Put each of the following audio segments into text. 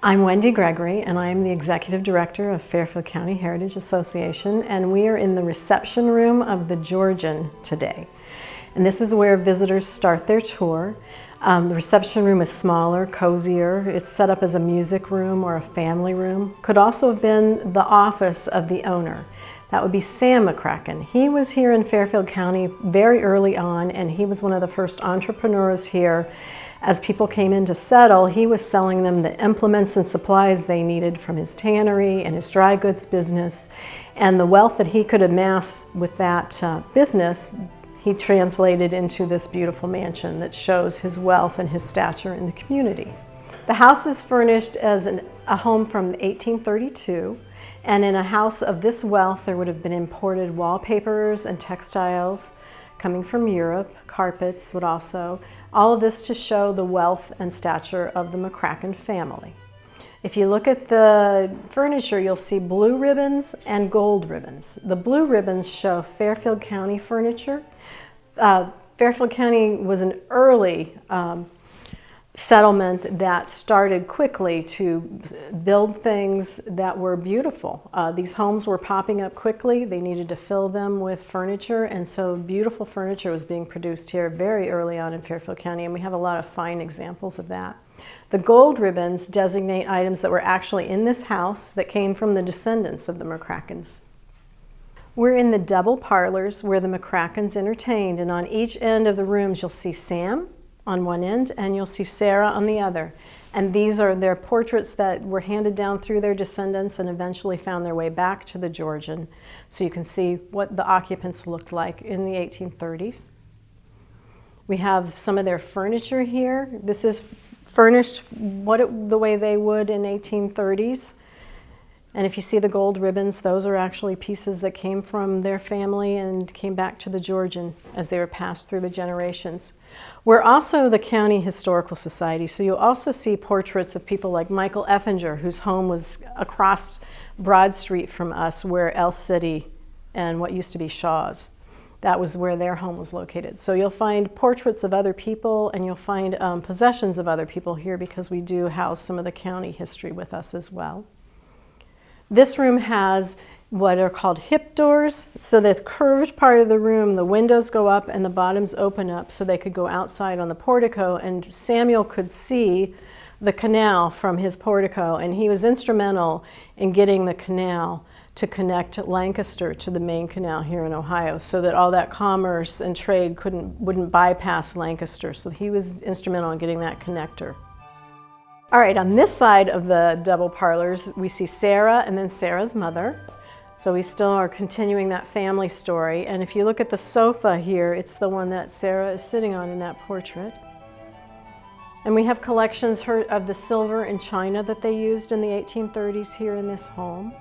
I'm Wendy Gregory, and I am the Executive Director of Fairfield County Heritage Association, and we are in the reception room of the Georgian today. And this is where visitors start their tour. The reception room is smaller, cozier. It's set up as a music room or a family room. Could also have been the office of the owner. That would be Sam McCracken. He was here in Fairfield County very early on, and he was one of the first entrepreneurs here. As people came in to settle, he was selling them the implements and supplies they needed from his tannery and his dry goods business. And the wealth that he could amass with that business, he translated into this beautiful mansion that shows his wealth and his stature in the community. The house is furnished as a home from 1832. And in a house of this wealth, there would have been imported wallpapers and textiles coming from Europe. Carpets would also. All of this to show the wealth and stature of the McCracken family. If you look at the furniture, you'll see blue ribbons and gold ribbons. The blue ribbons show Fairfield County furniture. Fairfield County was an early settlement that started quickly to build things that were beautiful. These homes were popping up quickly. They needed to fill them with furniture, and so beautiful furniture was being produced here very early on in Fairfield County, and we have a lot of fine examples of that. The gold ribbons designate items that were actually in this house that came from the descendants of the McCrackens. We're in the double parlors where the McCrackens entertained, and on each end of the rooms you'll see Sam on one end, and you'll see Sarah on the other. And these are their portraits that were handed down through their descendants and eventually found their way back to the Georgian. So you can see what the occupants looked like in the 1830s. We have some of their furniture here. This is furnished the way they would in 1830s. And if you see the gold ribbons, those are actually pieces that came from their family and came back to the Georgian as they were passed through the generations. We're also the County Historical Society, so you'll also see portraits of people like Michael Effinger, whose home was across Broad Street from us, where El City and what used to be Shaw's. That was where their home was located. So you'll find portraits of other people, and you'll find possessions of other people here because we do house some of the county history with us as well. This room has what are called hip doors. So the curved part of the room, the windows go up and the bottoms open up so they could go outside on the portico, and Samuel could see the canal from his portico, and he was instrumental in getting the canal to connect Lancaster to the main canal here in Ohio so that all that commerce and trade wouldn't bypass Lancaster. So he was instrumental in getting that connector. All right, on this side of the double parlors, we see Sarah and then Sarah's mother. So we still are continuing that family story. And if you look at the sofa here, it's the one that Sarah is sitting on in that portrait. And we have collections of the silver and china that they used in the 1830s here in this home.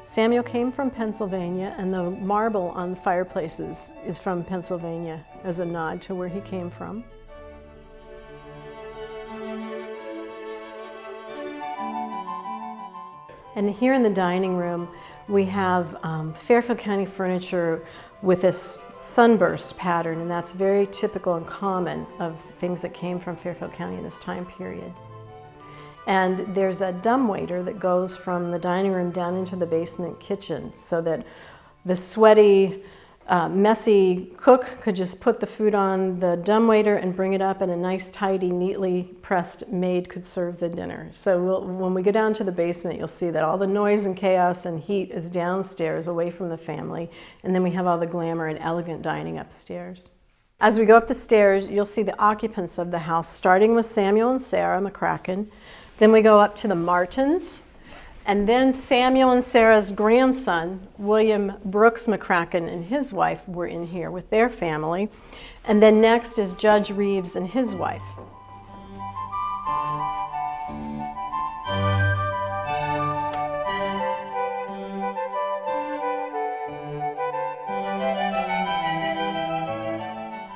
Samuel came from Pennsylvania, and the marble on the fireplaces is from Pennsylvania as a nod to where he came from. And here in the dining room, we have Fairfield County furniture with a sunburst pattern, and that's very typical and common of things that came from Fairfield County in this time period. And there's a dumbwaiter that goes from the dining room down into the basement kitchen so that the sweaty, messy cook could just put the food on the dumbwaiter and bring it up, and a nice, tidy, neatly pressed maid could serve the dinner. So when we go down to the basement, you'll see that all the noise and chaos and heat is downstairs away from the family, and then we have all the glamour and elegant dining upstairs. As we go up the stairs, you'll see the occupants of the house, starting with Samuel and Sarah McCracken. Then we go up to the Martins, and then Samuel and Sarah's grandson, William Brooks McCracken, and his wife were in here with their family. And then next is Judge Reeves and his wife.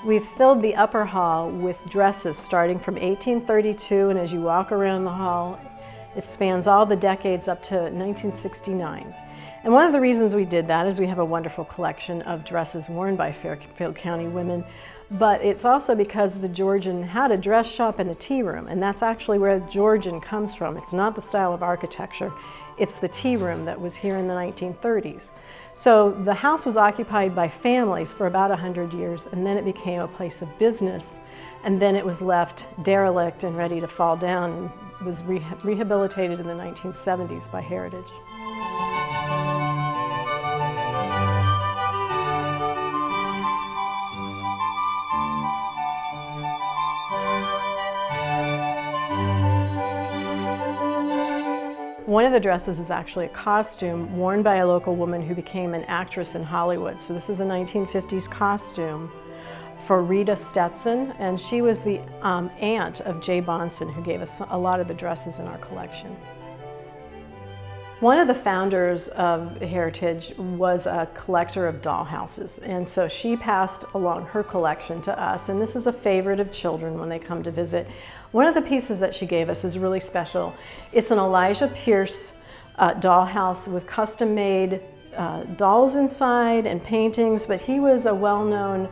We've filled the upper hall with dresses starting from 1832, and as you walk around the hall, it spans all the decades up to 1969. And one of the reasons we did that is we have a wonderful collection of dresses worn by Fairfield County women. but it's also because the Georgian had a dress shop and a tea room, and that's actually where Georgian comes from. It's not the style of architecture, it's the tea room that was here in the 1930s. So the house was occupied by families for about 100 years, and then it became a place of business, and then it was left derelict and ready to fall down, and was rehabilitated in the 1970s by Heritage. One of the dresses is actually a costume worn by a local woman who became an actress in Hollywood. So this is a 1950s costume for Rita Stetson, and she was the aunt of Jay Bonson, who gave us a lot of the dresses in our collection. One of the founders of Heritage was a collector of dollhouses, and so she passed along her collection to us, and this is a favorite of children when they come to visit. One of the pieces that she gave us is really special. It's an Elijah Pierce dollhouse with custom-made dolls inside and paintings, but he was a well-known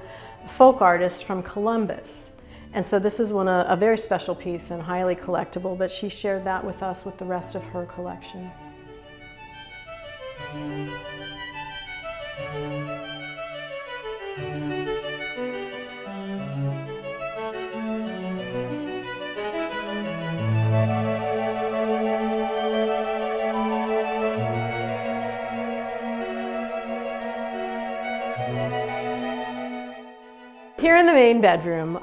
folk artist from Columbus. And so this is a very special piece and highly collectible, but she shared that with us with the rest of her collection. Here in the main bedroom,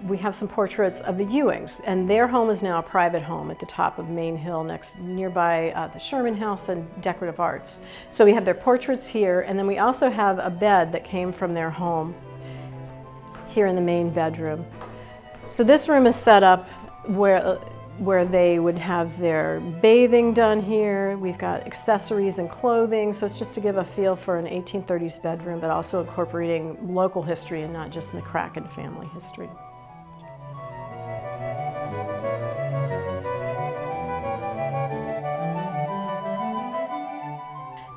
we have some portraits of the Ewings, and their home is now a private home at the top of Main Hill, nearby the Sherman House and Decorative Arts. So we have their portraits here, and then we also have a bed that came from their home here in the main bedroom. So this room is set up where they would have their bathing done here. We've got accessories and clothing, so it's just to give a feel for an 1830s bedroom, but also incorporating local history and not just McCracken family history.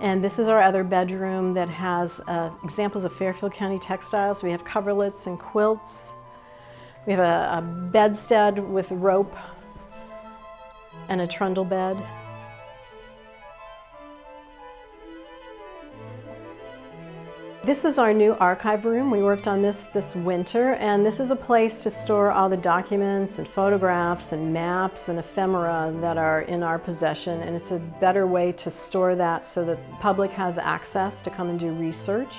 And this is our other bedroom that has examples of Fairfield County textiles. We have coverlets and quilts. We have a bedstead with rope and a trundle bed. This is our new archive room. We worked on this winter, and this is a place to store all the documents and photographs and maps and ephemera that are in our possession, and it's a better way to store that so that the public has access to come and do research.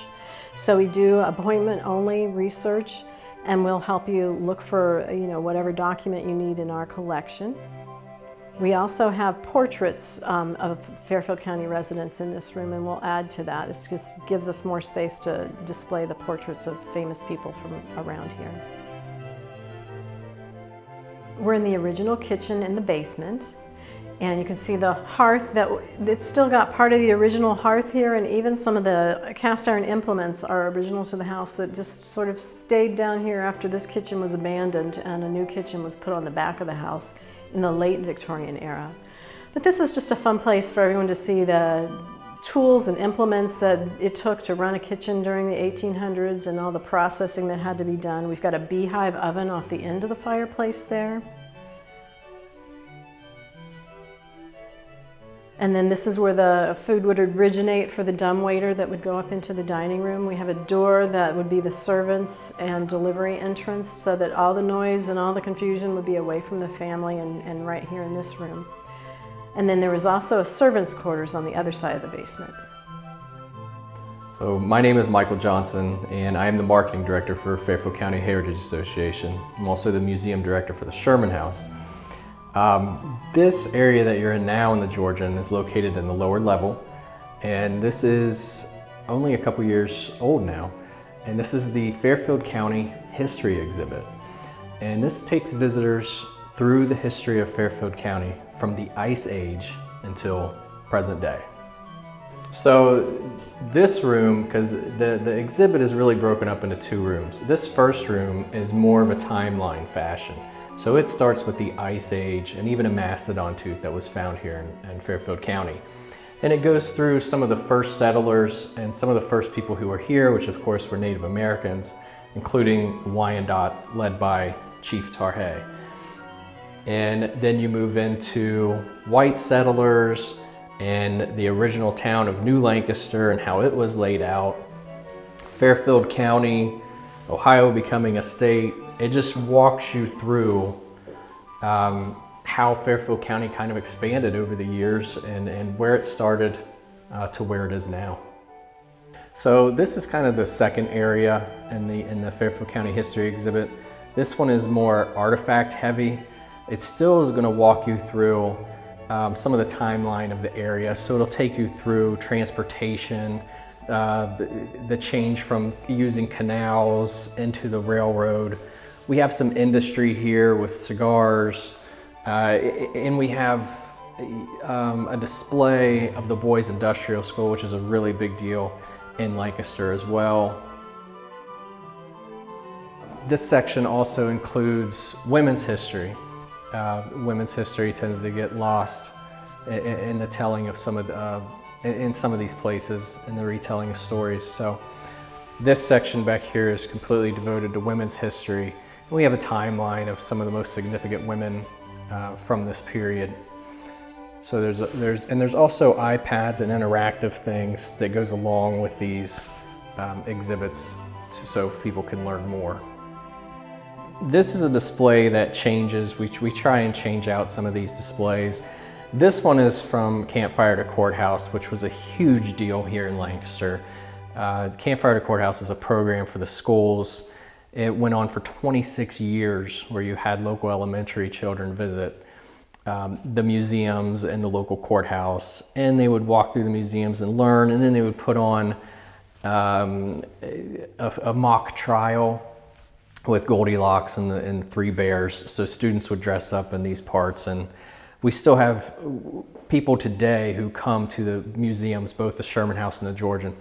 So we do appointment-only research, and we'll help you look for whatever document you need in our collection. We also have portraits of Fairfield County residents in this room, and we'll add to that. This just gives us more space to display the portraits of famous people from around here. We're in the original kitchen in the basement, and you can see the hearth it's still got part of the original hearth here, and even some of the cast iron implements are original to the house that just sort of stayed down here after this kitchen was abandoned and a new kitchen was put on the back of the house in the late Victorian era. But this is just a fun place for everyone to see the tools and implements that it took to run a kitchen during the 1800s and all the processing that had to be done. We've got a beehive oven off the end of the fireplace there. And then this is where the food would originate for the dumbwaiter that would go up into the dining room. We have a door that would be the servants and delivery entrance so that all the noise and all the confusion would be away from the family and right here in this room. And then there was also a servants' quarters on the other side of the basement. So my name is Michael Johnson, and I am the marketing director for Fairfield County Heritage Association. I'm also the museum director for the Sherman House. This area that you're in now in the Georgian is located in the lower level, and this is only a couple years old now. And this is the Fairfield County History Exhibit. And this takes visitors through the history of Fairfield County from the Ice Age until present day. So this room, because the exhibit is really broken up into two rooms. This first room is more of a timeline fashion. So it starts with the Ice Age and even a mastodon tooth that was found here in Fairfield County. And it goes through some of the first settlers and some of the first people who were here, which of course were Native Americans, including Wyandottes led by Chief Tarhay. And then you move into white settlers and the original town of New Lancaster and how it was laid out. Fairfield County, Ohio becoming a state. It just walks you through how Fairfield County kind of expanded over the years and where it started to where it is now. So this is kind of the second area in the Fairfield County History exhibit. This one is more artifact heavy. It still is going to walk you through some of the timeline of the area. So it'll take you through transportation, the change from using canals into the railroad. We have some industry here with cigars, and we have a display of the Boys Industrial School, which is a really big deal in Lancaster as well. This section also includes women's history. Women's history tends to get lost in the telling of some of these places, in the retelling of stories. So this section back here is completely devoted to women's history. We have a timeline of some of the most significant women from this period. So there's also iPads and interactive things that goes along with these exhibits so people can learn more. This is a display that changes. We try and change out some of these displays. This one is from Campfire to Courthouse, which was a huge deal here in Lancaster. Campfire to Courthouse was a program for the schools. It went on for 26 years where you had local elementary children visit the museums and the local courthouse, and they would walk through the museums and learn, and then they would put on a mock trial with Goldilocks and Three Bears. So students would dress up in these parts, and we still have people today who come to the museums, both the Sherman House and the Georgian,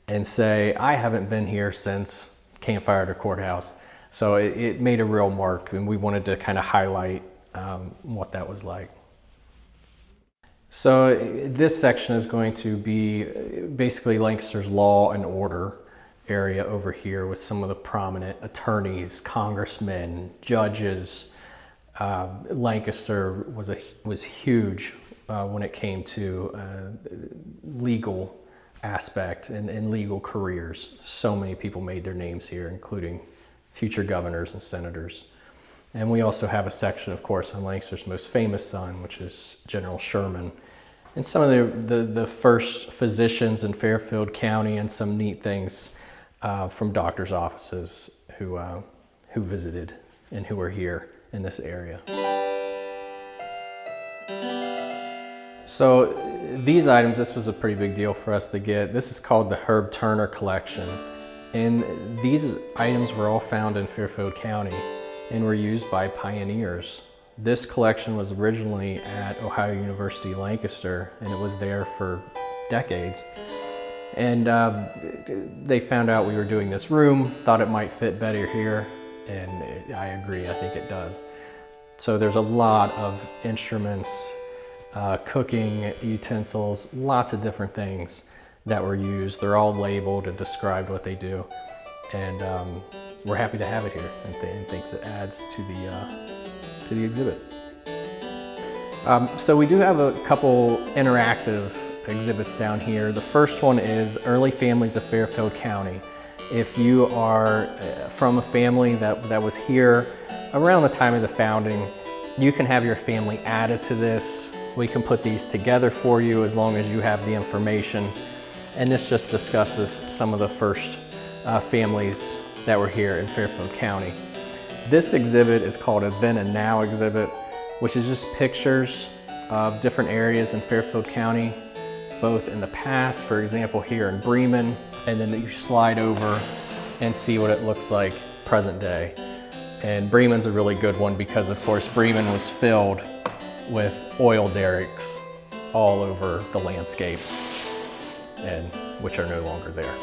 and say, I haven't been here since Campfire to Courthouse. So it made a real mark, and we wanted to kind of highlight what that was like. So this section is going to be basically Lancaster's law and order area over here with some of the prominent attorneys, congressmen, judges. Lancaster was huge when it came to legal aspect and legal careers. So many people made their names here, including future governors and senators. And we also have a section, of course, on Lancaster's most famous son, which is General Sherman, and some of the first physicians in Fairfield County, and some neat things from doctors' offices who visited and who were here in this area. So these items, this was a pretty big deal for us to get. This is called the Herb Turner Collection. And these items were all found in Fairfield County and were used by pioneers. This collection was originally at Ohio University Lancaster, and it was there for decades. And they found out we were doing this room, thought it might fit better here, and I agree, I think it does. So there's a lot of instruments, cooking utensils, lots of different things that were used. They're all labeled and described what they do. And we're happy to have it here, and thinks it adds to the exhibit. So we do have a couple interactive exhibits down here. The first one is Early Families of Fairfield County. If you are from a family that was here around the time of the founding, you can have your family added to this. We can put these together for you as long as you have the information. And this just discusses some of the first families that were here in Fairfield County. This exhibit is called a Then and Now exhibit, which is just pictures of different areas in Fairfield County, both in the past, for example, here in Bremen, and then you slide over and see what it looks like present day. And Bremen's a really good one because, of course, Bremen was filled with oil derricks all over the landscape, and which are no longer there.